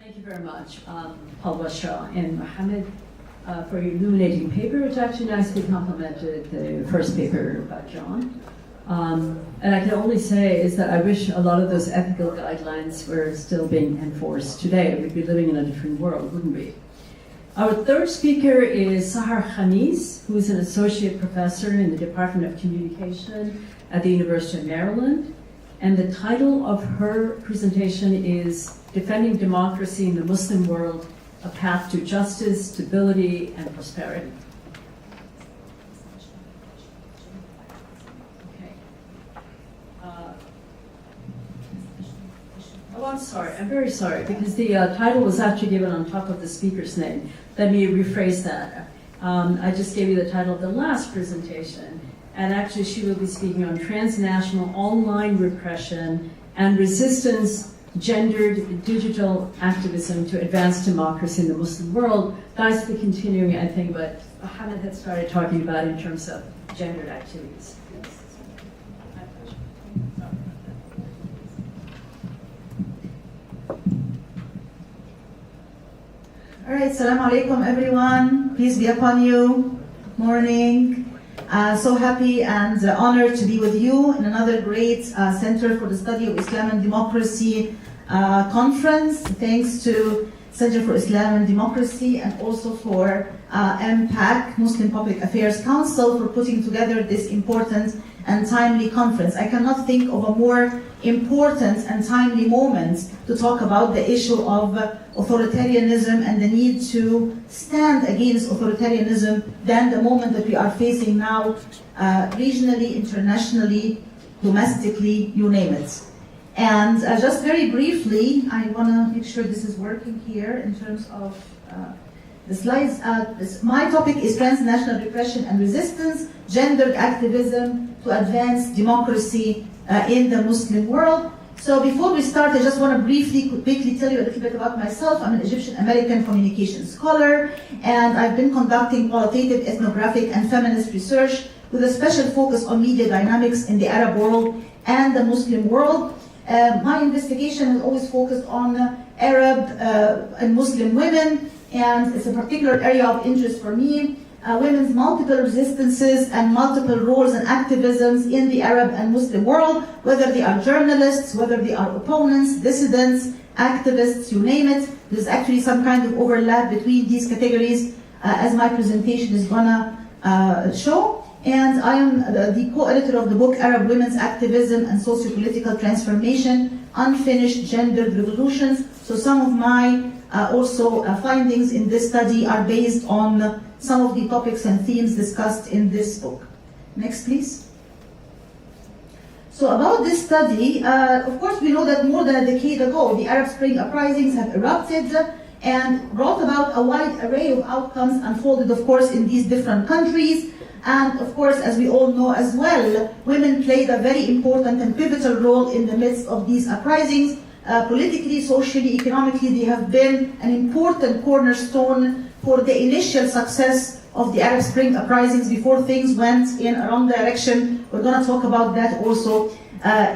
Thank you very much, Paul Bashar and Mohammed, for your illuminating paper, which actually nicely complemented the first paper by John. And I can only say is that I wish a lot of those ethical guidelines were still being enforced today. We'd be living in a different world, wouldn't we? Our third speaker is Sahar Khamis, who is an associate professor in the Department of Communication at the University of Maryland. And the title of her presentation is Defending Democracy in the Muslim World, A Path to Justice, Stability, and Prosperity. Okay. Oh, I'm sorry. I'm very sorry, because the title was actually given on top of the speaker's name. Let me rephrase that. I just gave you the title of the last presentation. And actually, she will be speaking on transnational online repression and resistance, gendered digital activism to advance democracy in the Muslim world. Nicely continuing, I think, what Mohammed had started talking about in terms of gendered activities. My pleasure. All right, Assalamu alaikum, everyone. Peace be upon you. Morning. So happy and honored to be with you in another great Center for the Study of Islam and Democracy conference. Thanks to Center for Islam and Democracy and also for MPAC, Muslim Public Affairs Council, for putting together this important and timely conference. I cannot think of a more important and timely moment to talk about the issue of authoritarianism and the need to stand against authoritarianism than the moment that we are facing now, regionally, internationally, domestically, you name it. And just very briefly, I want to make sure this is working here in terms of the slides. My topic is transnational repression and resistance, gendered activism to advance democracy in the Muslim world. So before we start, I just want to quickly tell you a little bit about myself. I'm an Egyptian-American communication scholar, and I've been conducting qualitative, ethnographic, and feminist research with a special focus on media dynamics in the Arab world and the Muslim world. My investigation has always focused on Arab and Muslim women, and it's a particular area of interest for me. Women's multiple resistances and multiple roles and activisms in the Arab and Muslim world, whether they are journalists, whether they are opponents, dissidents, activists, you name it. There's actually some kind of overlap between these categories, as my presentation is gonna show. And I am the co-editor of the book Arab Women's Activism and Socio-Political Transformation, Unfinished Gendered Revolutions. So some of my findings in this study are based on some of the topics and themes discussed in this book. Next, please. So about this study, of course, we know that more than a decade ago, the Arab Spring uprisings have erupted and brought about a wide array of outcomes unfolded, of course, in these different countries. And of course, as we all know as well, women played a very important and pivotal role in the midst of these uprisings. Politically, socially, economically, they have been an important cornerstone for the initial success of the Arab Spring uprisings before things went in a wrong direction. We're going to talk about that also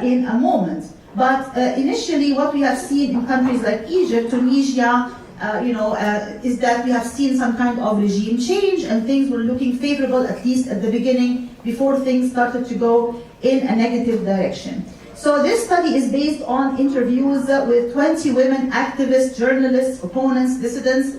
in a moment. But initially, what we have seen in countries like Egypt, Tunisia, is that we have seen some kind of regime change and things were looking favorable, at least at the beginning, before things started to go in a negative direction. So this study is based on interviews with 20 women activists, journalists, opponents, dissidents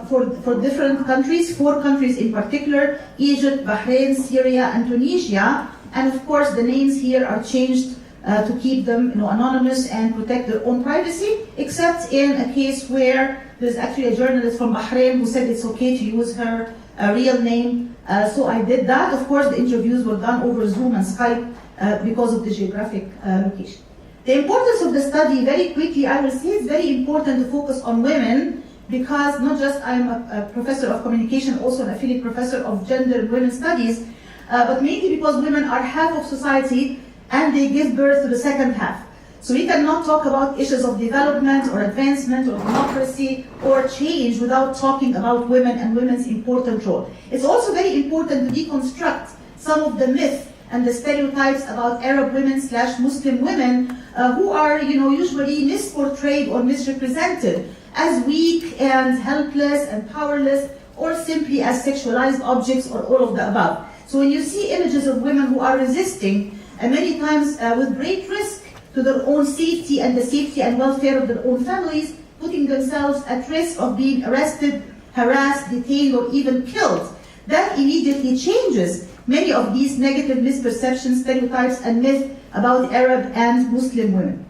for different countries, 4 countries in particular, Egypt, Bahrain, Syria, and Tunisia. And of course, the names here are changed to keep them anonymous and protect their own privacy, except in a case where there's actually a journalist from Bahrain who said it's okay to use her real name. So I did that. Of course, the interviews were done over Zoom and Skype because of the geographic location. The importance of the study, very quickly, I will say it's very important to focus on women because not just I'm a professor of communication, also an affiliate professor of gender and women's studies, but mainly because women are half of society and they give birth to the second half. So we cannot talk about issues of development or advancement or democracy or change without talking about women and women's important role. It's also very important to deconstruct some of the myths and the stereotypes about Arab women / Muslim women who are usually misportrayed or misrepresented. as weak and helpless and powerless, or simply as sexualized objects, or all of the above. So when you see images of women who are resisting, and many times with great risk to their own safety and the safety and welfare of their own families, putting themselves at risk of being arrested, harassed, detained, or even killed, that immediately changes many of these negative misperceptions, stereotypes, and myths about Arab and Muslim women.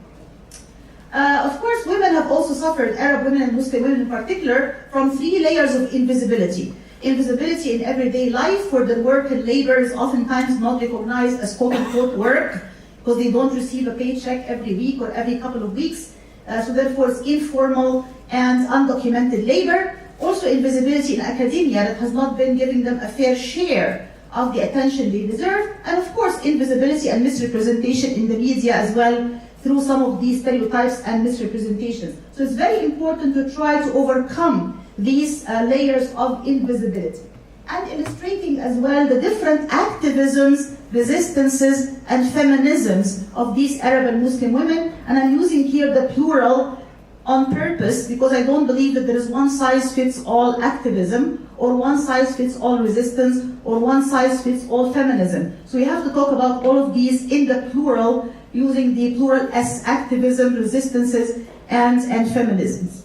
Of course, women have also suffered, Arab women and Muslim women in particular, from 3 layers of invisibility. Invisibility in everyday life, for their work and labor is oftentimes not recognized as quote-unquote work, because they don't receive a paycheck every week or every couple of weeks. So therefore, it's informal and undocumented labor. Also, invisibility in academia, that has not been giving them a fair share of the attention they deserve. And of course, invisibility and misrepresentation in the media as well, through some of these stereotypes and misrepresentations. So it's very important to try to overcome these layers of invisibility. And illustrating as well the different activisms, resistances, and feminisms of these Arab and Muslim women. And I'm using here the plural on purpose, because I don't believe that there is one-size-fits-all activism, or one-size-fits-all resistance, or one-size-fits-all feminism. So we have to talk about all of these in the plural, using the plural as activism, resistances, and feminisms.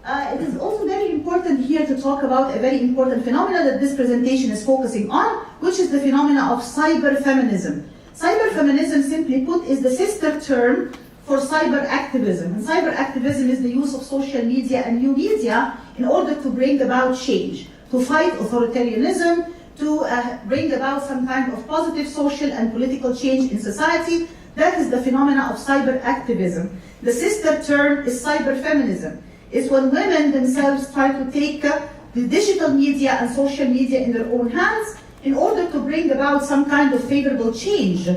It is also very important here to talk about a very important phenomenon that this presentation is focusing on, which is the phenomena of cyber-feminism. Cyber-feminism, simply put, is the sister term for cyber activism. And cyber activism is the use of social media and new media in order to bring about change, to fight authoritarianism, to bring about some kind of positive social and political change in society. That is the phenomena of cyber activism. The sister term is cyber feminism. It's when women themselves try to take the digital media and social media in their own hands in order to bring about some kind of favorable change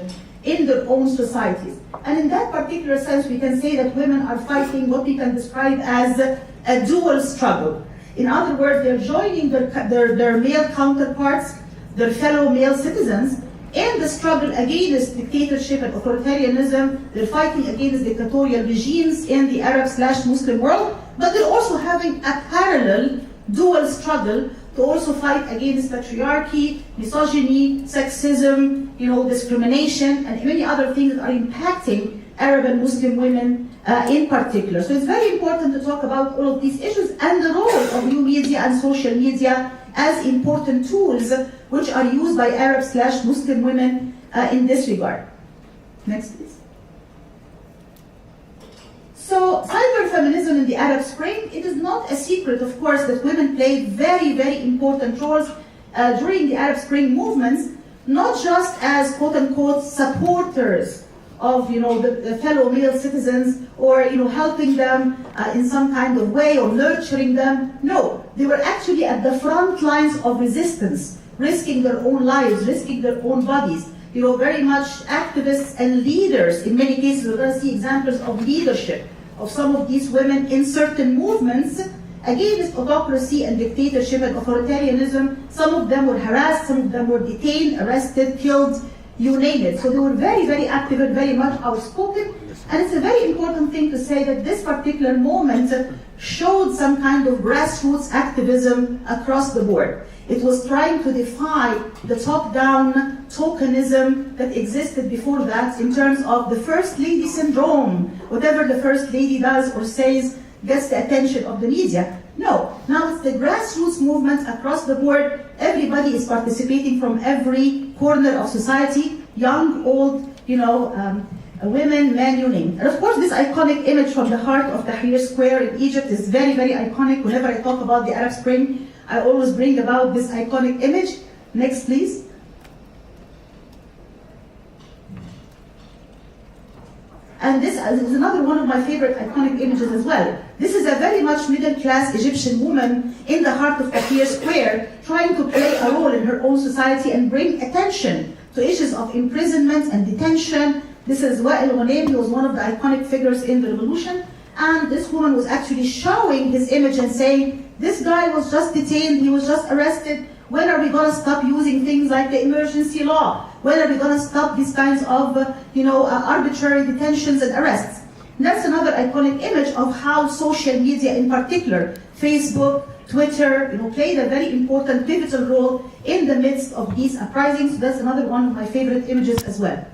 in their own societies. And in that particular sense, we can say that women are fighting what we can describe as a dual struggle. In other words, they're joining their male counterparts, their fellow male citizens, in the struggle against dictatorship and authoritarianism. They're fighting against dictatorial regimes in the Arab/Muslim world, but they're also having a parallel dual struggle to also fight against patriarchy, misogyny, sexism, discrimination, and many other things that are impacting Arab and Muslim women in particular. So it's very important to talk about all of these issues and the role of new media and social media as important tools which are used by Arab/Muslim women in this regard. Next, please. So, cyber-feminism in the Arab Spring, it is not a secret, of course, that women played very, very important roles during the Arab Spring movements, not just as quote-unquote supporters of the fellow male citizens, or helping them in some kind of way, or nurturing them. No, they were actually at the front lines of resistance, risking their own lives, risking their own bodies. Very much activists and leaders. In many cases, we're going to see examples of leadership of some of these women in certain movements against autocracy and dictatorship and authoritarianism. Some of them were harassed, some of them were detained, arrested, killed, you name it. So they were very, very active and very much outspoken. And it's a very important thing to say that this particular moment showed some kind of grassroots activism across the board. It was trying to defy the top-down tokenism that existed before that in terms of the First Lady syndrome. Whatever the First Lady does or says gets the attention of the media. No, now it's the grassroots movement across the board. Everybody is participating from every corner of society, young, old, women, men, you name it. And of course, this iconic image from the heart of Tahrir Square in Egypt is very, very iconic. Whenever I talk about the Arab Spring, I always bring about this iconic image. Next, please. And this is another one of my favorite iconic images as well. This is a very much middle-class Egyptian woman in the heart of Tahrir Square, trying to play a role in her own society and bring attention to issues of imprisonment and detention. This is Wa'il Ghunaimi, who was one of the iconic figures in the revolution. And this woman was actually showing his image and saying, this guy was just detained, he was just arrested. When are we going to stop using things like the emergency law? When are we going to stop these kinds of, arbitrary detentions and arrests? And that's another iconic image of how social media in particular, Facebook, Twitter, played a very important pivotal role in the midst of these uprisings. That's another one of my favorite images as well.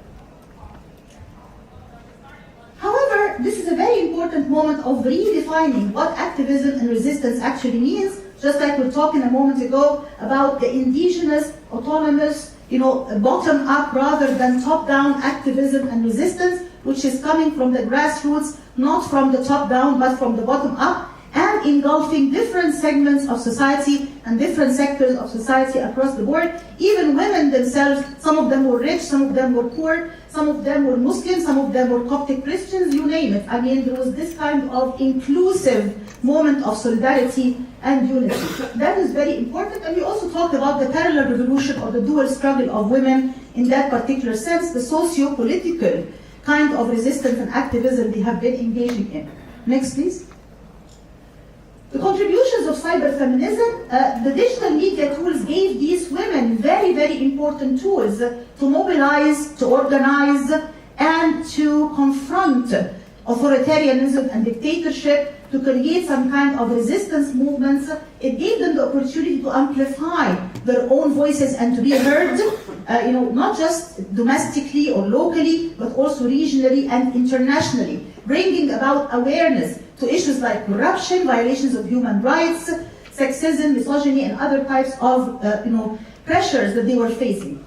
However, this is a very important moment of redefining what activism and resistance actually means, just like we were talking a moment ago about the indigenous, autonomous, bottom-up rather than top-down activism and resistance, which is coming from the grassroots, not from the top-down, but from the bottom-up, and engulfing different segments of society and different sectors of society across the board. Even women themselves, some of them were rich, some of them were poor, some of them were Muslims, some of them were Coptic Christians, you name it. I mean, there was this kind of inclusive moment of solidarity and unity. That is very important, and we also talked about the parallel revolution or the dual struggle of women in that particular sense, the socio-political kind of resistance and activism they have been engaging in. Next, please. The contributions of cyberfeminism, the digital media tools gave these women very, very important tools to mobilize, to organize, and to confront authoritarianism and dictatorship, to create some kind of resistance movements. It gave them the opportunity to amplify their own voices and to be heard, not just domestically or locally, but also regionally and internationally, bringing about awareness to issues like corruption, violations of human rights, sexism, misogyny, and other types of pressures that they were facing.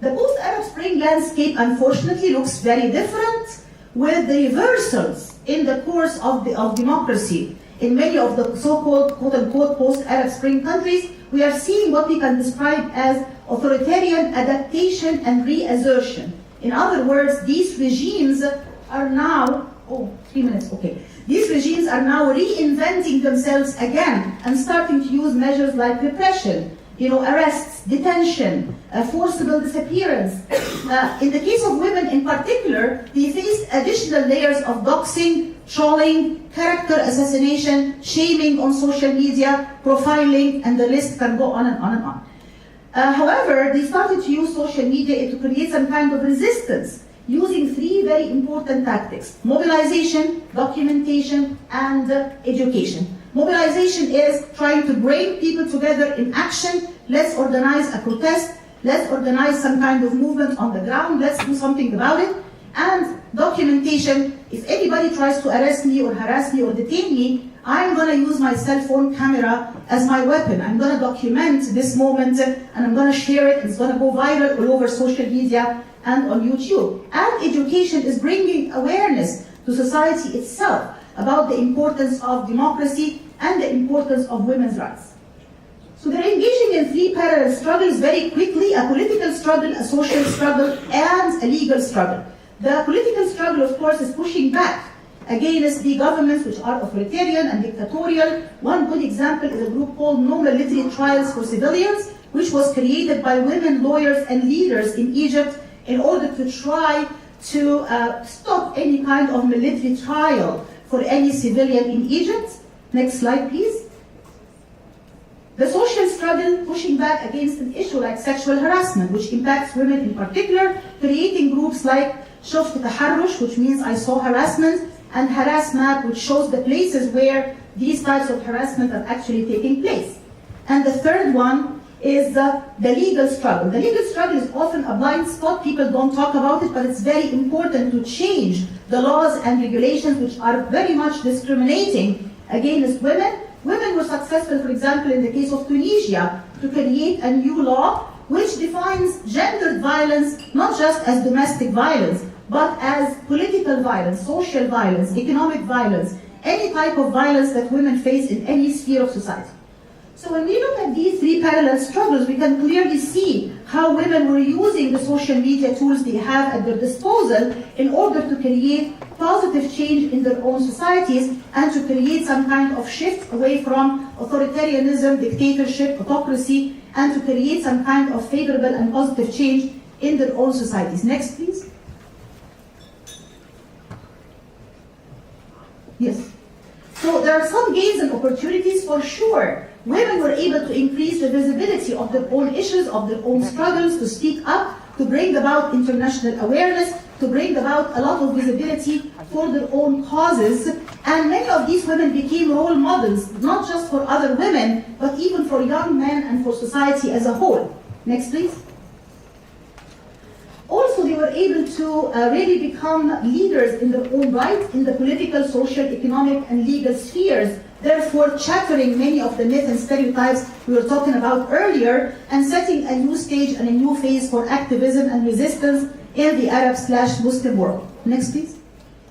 The post-Arab Spring landscape, unfortunately, looks very different, with the reversals in the course of democracy in many of the so-called quote-unquote post-Arab Spring countries. We are seeing what we can describe as authoritarian adaptation and reassertion. In other words, these regimes are now, these regimes are now reinventing themselves again and starting to use measures like repression, arrests, detention, forcible disappearance. In the case of women in particular, they faced additional layers of doxing, trolling, character assassination, shaming on social media, profiling, and the list can go on and on and on. However, they started to use social media to create some kind of resistance, using three very important tactics: mobilization, documentation, and education. Mobilization is trying to bring people together in action. Let's organize a protest. Let's organize some kind of movement on the ground. Let's do something about it. And documentation, if anybody tries to arrest me or harass me or detain me, I'm going to use my cell phone camera as my weapon. I'm going to document this moment and I'm going to share it. It's going to go viral all over social media and on YouTube. And education is bringing awareness to society itself about the importance of democracy and the importance of women's rights. So they're engaging in three parallel struggles very quickly: a political struggle, a social struggle, and a legal struggle. The political struggle, of course, is pushing back against the governments which are authoritarian and dictatorial. One good example is a group called No Military Trials for Civilians, which was created by women lawyers and leaders in Egypt in order to try to stop any kind of military trial for any civilian in Egypt. Next slide, please. The social struggle pushing back against an issue like sexual harassment, which impacts women in particular, creating groups like Shoft Taharrush, which means I saw harassment, and Harass Map, which shows the places where these types of harassment are actually taking place. And the third one is the legal struggle. The legal struggle is often a blind spot. People don't talk about it, but it's very important to change the laws and regulations which are very much discriminating against women. Women were successful, for example, in the case of Tunisia, to create a new law which defines gendered violence not just as domestic violence, but as political violence, social violence, economic violence, any type of violence that women face in any sphere of society. So when we look at these three parallel struggles, we can clearly see how women were using the social media tools they have at their disposal in order to create positive change in their own societies and to create some kind of shift away from authoritarianism, dictatorship, autocracy, and to create some kind of favorable and positive change in their own societies. Next, please. Yes. So there are some gains and opportunities for sure. Women were able to increase the visibility of their own issues, of their own struggles, to speak up, to bring about international awareness, to bring about a lot of visibility for their own causes. And many of these women became role models, not just for other women, but even for young men and for society as a whole. Next, please. Also, they were able to really become leaders in their own right in the political, social, economic, and legal spheres, therefore shattering many of the myths and stereotypes we were talking about earlier, and setting a new stage and a new phase for activism and resistance in the Arab/Muslim world. Next, please.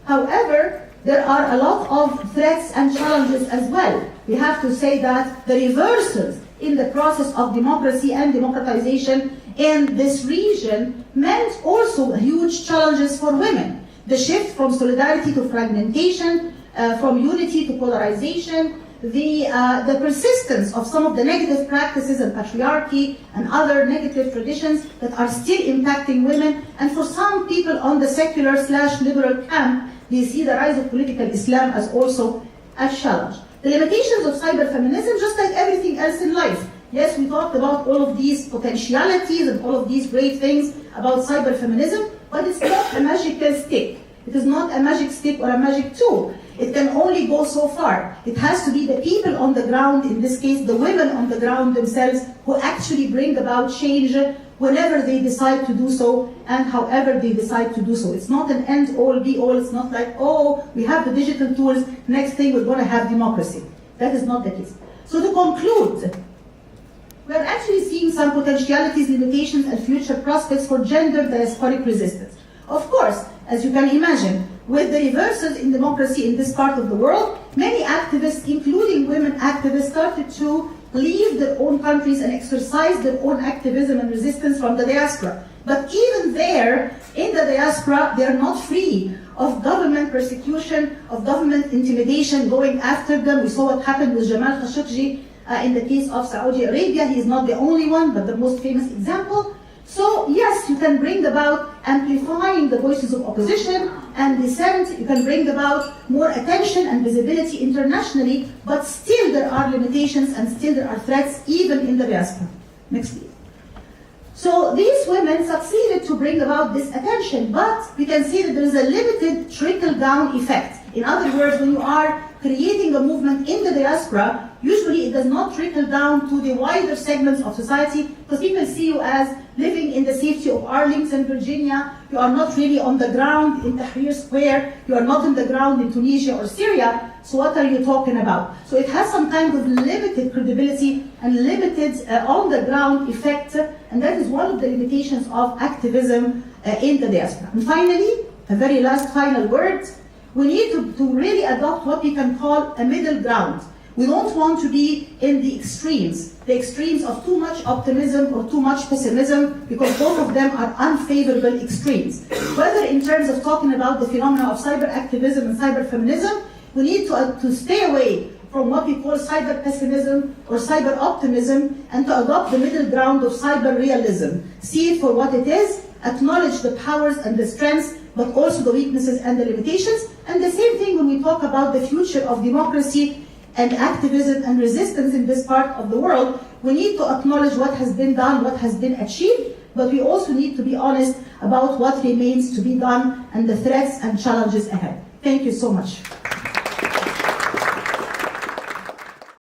However, there are a lot of threats and challenges as well. We have to say that the reversals in the process of democracy and democratization in this region meant also huge challenges for women. The shift from solidarity to fragmentation, from unity to polarization, the persistence of some of the negative practices and patriarchy and other negative traditions that are still impacting women. And for some people on the secular/liberal camp, they see the rise of political Islam as also a challenge. The limitations of cyberfeminism, just like everything else in life. Yes, we talked about all of these potentialities and all of these great things about cyberfeminism, but it's not a magical stick. It is not a magic stick or a magic tool. It can only go so far. It has to be the people on the ground, in this case the women on the ground themselves, who actually bring about change whenever they decide to do so and however they decide to do so. It's not an end-all, be-all. It's not like, oh, we have the digital tools, next thing we're going to have democracy. That is not the case. So to conclude, we're actually seeing some potentialities, limitations, and future prospects for gender diasporic resistance. Of course, as you can imagine, with the reversals in democracy in this part of the world, many activists, including women activists, started to leave their own countries and exercise their own activism and resistance from the diaspora. But even there, in the diaspora, they are not free of government persecution, of government intimidation going after them. We saw what happened with Jamal Khashoggi in the case of Saudi Arabia. He is not the only one, but the most famous example. So yes, you can bring about amplifying the voices of opposition and dissent. You can bring about more attention and visibility internationally, but still there are limitations and still there are threats even in the diaspora. Next, please. So these women succeeded to bring about this attention, but we can see that there is a limited trickle-down effect. In other words, when you are creating a movement in the diaspora, usually it does not trickle down to the wider segments of society, because people see you as living in the safety of Arlington, Virginia. You are not really on the ground in Tahrir Square. You are not on the ground in Tunisia or Syria. So what are you talking about? So it has some kind of limited credibility and limited on-the-ground effect, and that is one of the limitations of activism in the diaspora. And finally, a very last final word, we need to really adopt what we can call a middle ground. We don't want to be in the extremes of too much optimism or too much pessimism, because both of them are unfavorable extremes. Whether in terms of talking about the phenomena of cyber activism and cyber feminism, we need to stay away from what we call cyber pessimism or cyber optimism, and to adopt the middle ground of cyber realism. See it for what it is, acknowledge the powers and the strengths, but also the weaknesses and the limitations. And the same thing when we talk about the future of democracy and activism and resistance in this part of the world. We need to acknowledge what has been done, what has been achieved, but we also need to be honest about what remains to be done and the threats and challenges ahead. Thank you so much.